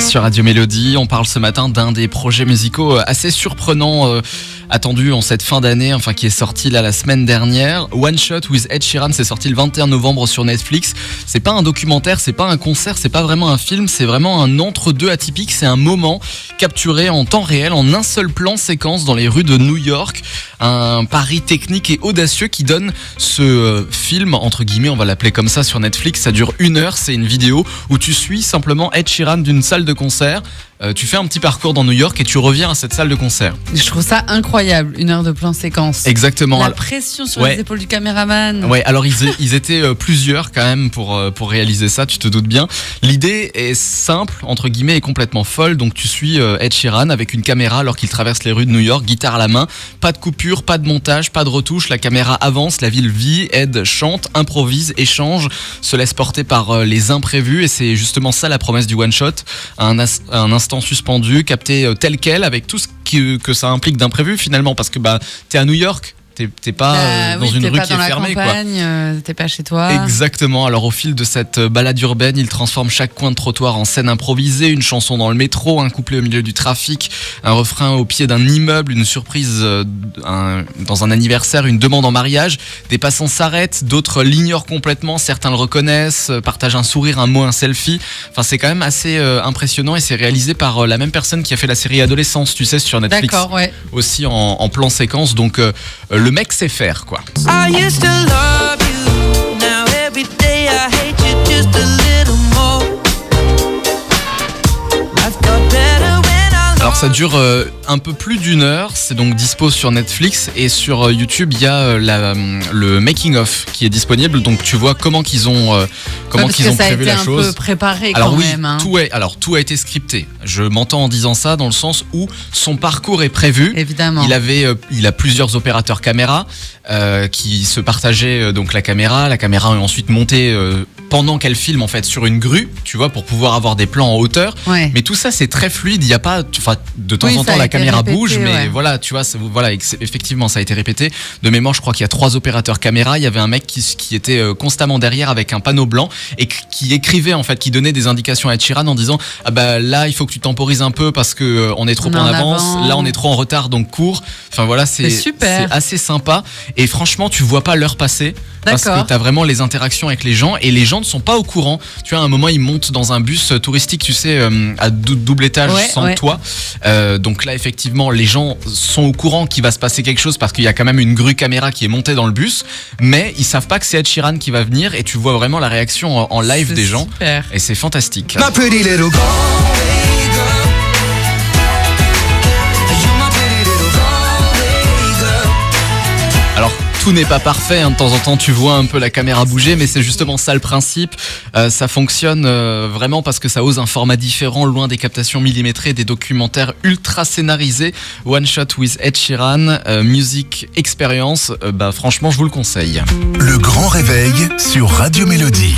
sur Radio Mélodie. On parle ce matin d'un des projets musicaux assez surprenants attendu en cette fin d'année, enfin qui est sorti là la semaine dernière. One Shot with Ed Sheeran, c'est sorti le 21 novembre sur Netflix. C'est pas un documentaire, c'est pas un concert, c'est pas vraiment un film, c'est vraiment un entre-deux atypique. C'est un moment capturé en temps réel, en un seul plan séquence dans les rues de New York. Un pari technique et audacieux qui donne ce film, entre guillemets, on va l'appeler comme ça sur Netflix. Ça dure 1 heure, c'est une vidéo où tu suis simplement Ed Sheeran d'une salle de concert. Tu fais un petit parcours dans New York et tu reviens à cette salle de concert. Je trouve ça incroyable, 1 heure de plan séquence. Exactement. La pression sur les épaules du caméraman. Ouais, alors ils étaient plusieurs quand même pour réaliser ça, tu te doutes bien. L'idée est simple, entre guillemets, et complètement folle. Donc tu suis Ed Sheeran avec une caméra alors qu'il traverse les rues de New York, guitare à la main. Pas de coupure, pas de montage, pas de retouche. La caméra avance, la ville vit, Ed chante, improvise, échange, se laisse porter par les imprévus. Et c'est justement ça la promesse du One Shot. Un instant suspendu, capté tel quel, avec tout ce que ça implique d'imprévu finalement, parce que t'es à New York. T'es pas dans une rue qui est fermée, quoi. T'es pas chez toi. Exactement. Alors au fil de cette balade urbaine, il transforme chaque coin de trottoir en scène improvisée, une chanson dans le métro, un couplet au milieu du trafic, un refrain au pied d'un immeuble, une surprise dans un anniversaire, une demande en mariage. Des passants s'arrêtent, d'autres l'ignorent complètement, certains le reconnaissent, partagent un sourire, un mot, un selfie. Enfin, c'est quand même assez impressionnant et c'est réalisé par la même personne qui a fait la série Adolescence, tu sais, sur Netflix. D'accord, ouais. Aussi en plan séquence. Donc le mec sait faire, quoi. Alors ça dure un peu plus d'1 heure, c'est donc dispo sur Netflix et sur YouTube il y a le making of qui est disponible, donc tu vois comment qu'ils ont prévu la chose. Ça a été un peu préparé alors quand oui, même. Hein. Tout a été scripté. Je m'entends en disant ça dans le sens où son parcours est prévu. Évidemment. Il a plusieurs opérateurs caméra qui se partageaient donc la caméra. La caméra est ensuite montée pendant qu'elle filme en fait sur une grue, tu vois, pour pouvoir avoir des plans en hauteur. Ouais. Mais tout ça c'est très fluide. Il y a pas, de temps en temps la caméra bouge, mais voilà, tu vois, effectivement ça a été répété. De mémoire, je crois qu'il y a 3 opérateurs caméra. Il y avait un mec qui était constamment derrière avec un panneau blanc et qui écrivait en fait, qui donnait des indications à Ed Sheeran en disant là il faut que tu temporises un peu parce que on est trop en avance. Là on est trop en retard donc cours. Enfin voilà, c'est assez sympa et franchement tu vois pas l'heure passer. Parce que tu as vraiment les interactions avec les gens et les gens ne sont pas au courant. Tu vois, à un moment, ils montent dans un bus touristique, tu sais, à double étage sans toit. Donc là, effectivement, les gens sont au courant qu'il va se passer quelque chose parce qu'il y a quand même une grue caméra qui est montée dans le bus. Mais ils savent pas que c'est Ed Sheeran qui va venir et tu vois vraiment la réaction en live des gens. Super. Et c'est fantastique. My pretty little Alors, tout n'est pas parfait, hein. De temps en temps tu vois un peu la caméra bouger, mais c'est justement ça le principe. Ça fonctionne vraiment parce que ça ose un format différent, loin des captations millimétrées, des documentaires ultra scénarisés. One Shot with Ed Sheeran, Music Experience, franchement je vous le conseille. Le grand réveil sur Radio Mélodie.